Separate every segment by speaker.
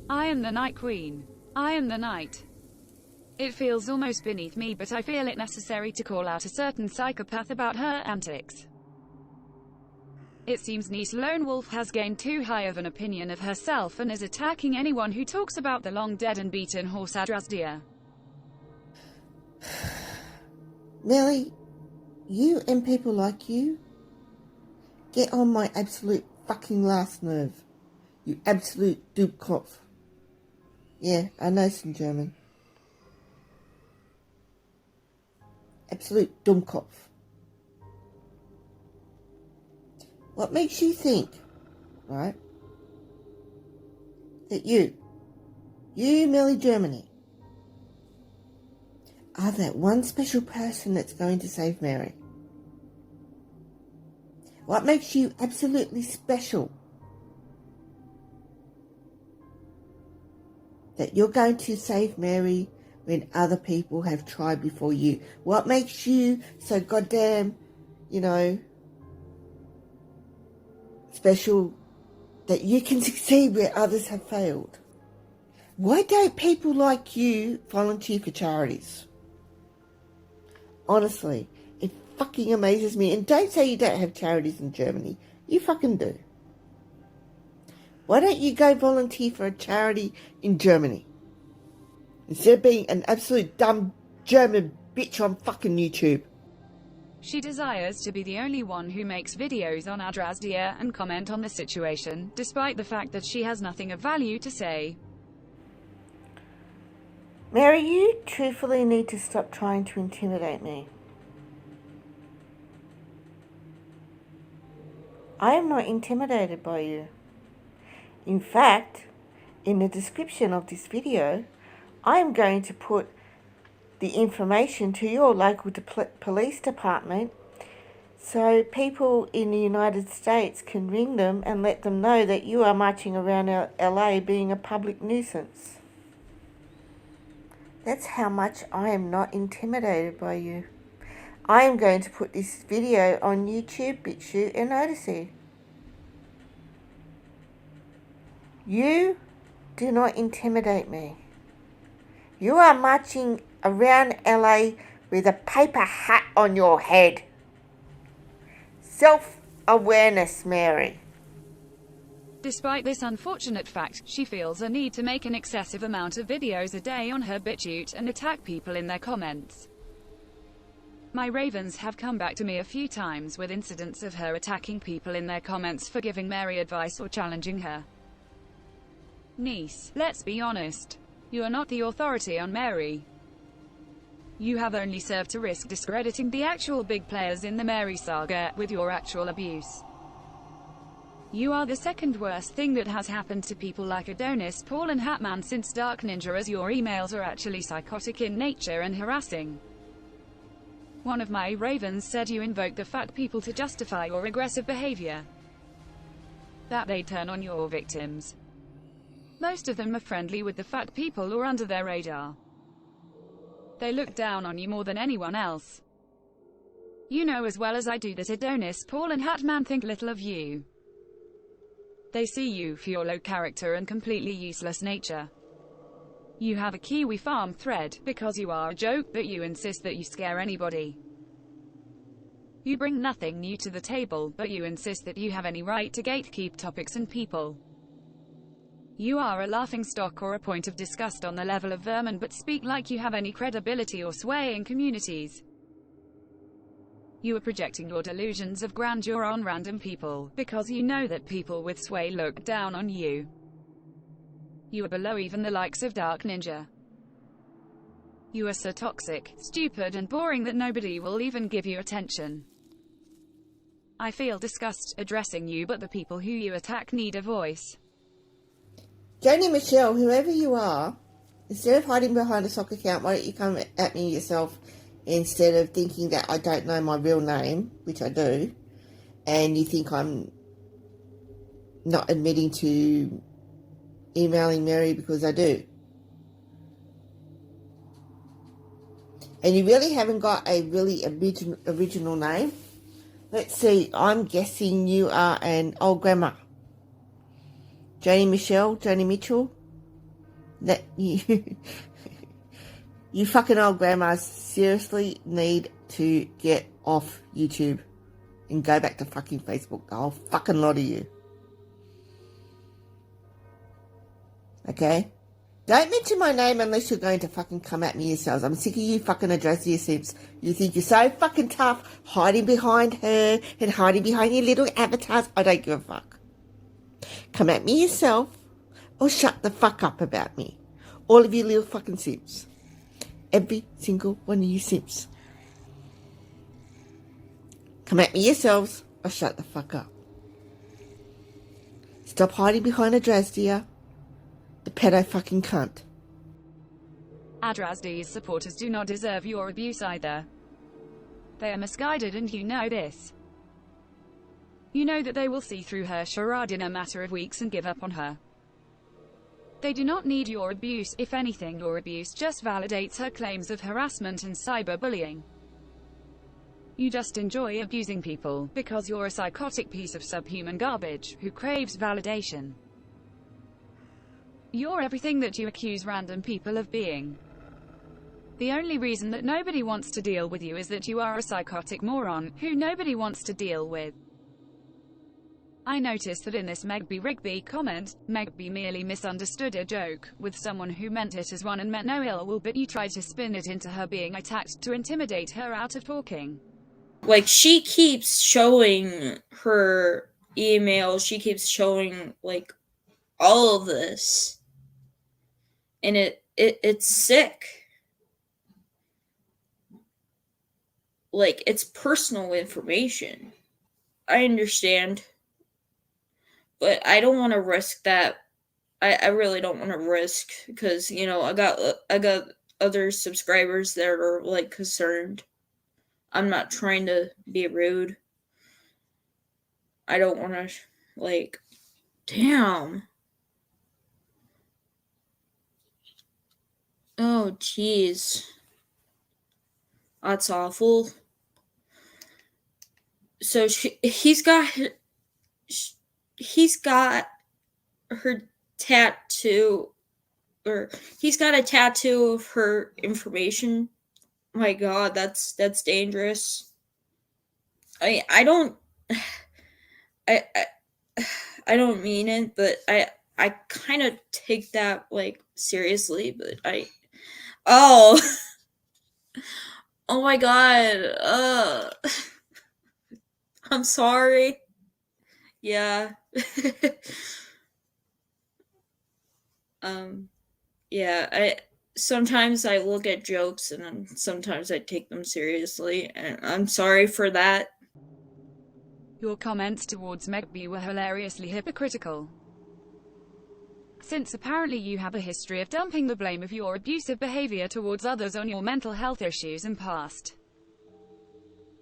Speaker 1: I am the Night Queen. I am the Night. It feels almost beneath me, but I feel it necessary to call out a certain psychopath about her antics. It seems Neece Lonewolf has gained too high of an opinion of herself and is attacking anyone who talks about the long-dead and beaten horse Adrasdia.
Speaker 2: Nelly, you and people like you get on my absolute fucking last nerve. You absolute Dummkopf. Yeah, I know some German. Absolute Dummkopf. What makes you think, right, that you, Melly Germany, are that one special person that's going to save Mary? What makes you absolutely special that you're going to save Mary when other people have tried before you? What makes you so goddamn, special that you can succeed where others have failed? Why don't people like you volunteer for charities? Honestly, it fucking amazes me. And don't say you don't have charities in Germany. You fucking do. Why don't you go volunteer for a charity in Germany instead of being an absolute dumb German bitch on fucking YouTube?
Speaker 1: She desires to be the only one who makes videos on Adrasdia and comment on the situation, despite the fact that she has nothing of value to say.
Speaker 2: Mary, you truthfully need to stop trying to intimidate me. I am not intimidated by you. In fact, in the description of this video, I am going to put the information to your local police department so people in the United States can ring them and let them know that you are marching around LA being a public nuisance. That's how much I am not intimidated by you. I am going to put this video on YouTube, BitChute and Odyssey. You do not intimidate me. You are marching around LA with a paper hat on your head. Self-awareness, Mary.
Speaker 1: Despite this unfortunate fact, she feels a need to make an excessive amount of videos a day on her BitChute and attack people in their comments. My ravens have come back to me a few times with incidents of her attacking people in their comments for giving Mary advice or challenging her. Neece, let's be honest. You are not the authority on Mary. You have only served to risk discrediting the actual big players in the Mary saga with your actual abuse. You are the second worst thing that has happened to people like Adonis, Paul and Hatman since Dark Ninja, as your emails are actually psychotic in nature and harassing. One of my ravens said you invoke the fat people to justify your aggressive behavior. That they turn on your victims. Most of them are friendly with the fat people or under their radar. They look down on you more than anyone else. You know as well as I do that Adonis, Paul and Hatman think little of you. They see you for your low character and completely useless nature. You have a Kiwi farm thread, because you are a joke, but you insist that you scare anybody. You bring nothing new to the table, but you insist that you have any right to gatekeep topics and people. You are a laughingstock or a point of disgust on the level of vermin, but speak like you have any credibility or sway in communities. You are projecting your delusions of grandeur on random people, because you know that people with sway look down on you. You are below even the likes of Dark Ninja. You are so toxic, stupid and boring that nobody will even give you attention. I feel disgust addressing you, but the people who you attack need a voice.
Speaker 2: Joni Michelle, whoever you are, instead of hiding behind a sock account, why don't you come at me yourself instead of thinking that I don't know my real name, which I do, and you think I'm not admitting to emailing Mary because I do. And you really haven't got a really original name. Let's see, I'm guessing you are an old grandma. Joni Michelle, Joni Mitchell. That you, you fucking old grandmas seriously need to get off YouTube and go back to fucking Facebook, the whole fucking lot of you. Okay? Don't mention my name unless you're going to fucking come at me yourselves. I'm sick of you fucking Adrezia simps. You think you're so fucking tough, hiding behind her and hiding behind your little avatars. I don't give a fuck. Come at me yourself or shut the fuck up about me. All of you little fucking simps. Every single one of you simps. Come at me yourselves or shut the fuck up. Stop hiding behind Adrezia. The pedo fucking cunt.
Speaker 1: Adrazdia's supporters do not deserve your abuse either. They are misguided and you know this. You know that they will see through her charade in a matter of weeks and give up on her. They do not need your abuse. If anything, your abuse just validates her claims of harassment and cyberbullying. You just enjoy abusing people because you're a psychotic piece of subhuman garbage who craves validation. You're everything that you accuse random people of being. The only reason that nobody wants to deal with you is that you are a psychotic moron who nobody wants to deal with. I noticed that in this Megby Rigby comment, Megby merely misunderstood a joke with someone who meant it as one and meant no ill will, but you tried to spin it into her being attacked to intimidate her out of talking.
Speaker 3: Like, she keeps showing her emails, she keeps showing, like, all of this. And it's sick. Like, it's personal information. I understand. But I don't want to risk that. I really don't want to risk, because, you know, I got other subscribers that are, like, concerned. I'm not trying to be rude. I don't want to, like, damn. Oh, jeez. That's awful. So he's got her tattoo, or he's got a tattoo of her information. My God, that's dangerous. I don't mean it, but I kind of take that, like, seriously, but oh my God, I'm sorry. Yeah. Yeah, sometimes I look at jokes and sometimes I take them seriously, and I'm sorry for that.
Speaker 1: Your comments towards Megby were hilariously hypocritical. Since apparently you have a history of dumping the blame of your abusive behavior towards others on your mental health issues and past.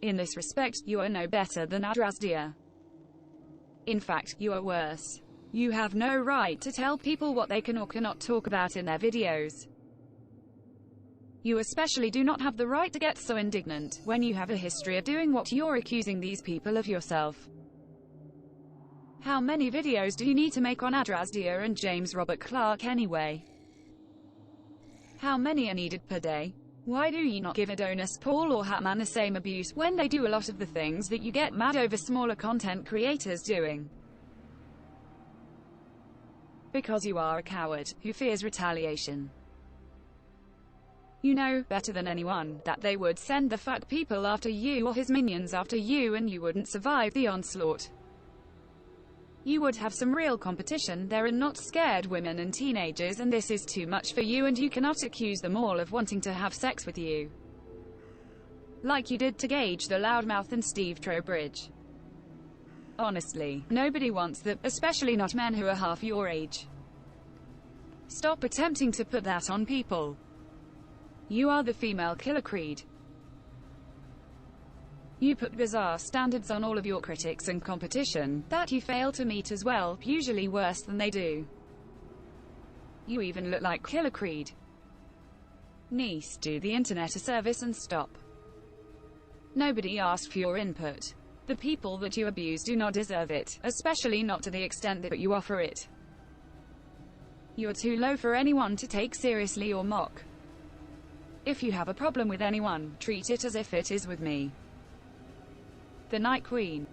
Speaker 1: In this respect, you are no better than Adrazdia. In fact, you are worse. You have no right to tell people what they can or cannot talk about in their videos. You especially do not have the right to get so indignant when you have a history of doing what you're accusing these people of yourself. How many videos do you need to make on Adrazdia and James Robert Clark anyway? How many are needed per day? Why do you not give Adonis Paul or Hatman the same abuse when they do a lot of the things that you get mad over smaller content creators doing? Because you are a coward who fears retaliation. You know better than anyone that they would send the fuck people after you or his minions after you, and you wouldn't survive the onslaught. You would have some real competition there and not scared women and teenagers, and this is too much for you, and you cannot accuse them all of wanting to have sex with you. Like you did to Gage the Loudmouth and Steve Trowbridge. Honestly, nobody wants that, especially not men who are half your age. Stop attempting to put that on people. You are the female killer creed. You put bizarre standards on all of your critics and competition that you fail to meet as well, usually worse than they do. You even look like Killer Creed. Neece, do the internet a service and stop. Nobody asked for your input. The people that you abuse do not deserve it, especially not to the extent that you offer it. You're too low for anyone to take seriously or mock. If you have a problem with anyone, treat it as if it is with me. The Night Queen.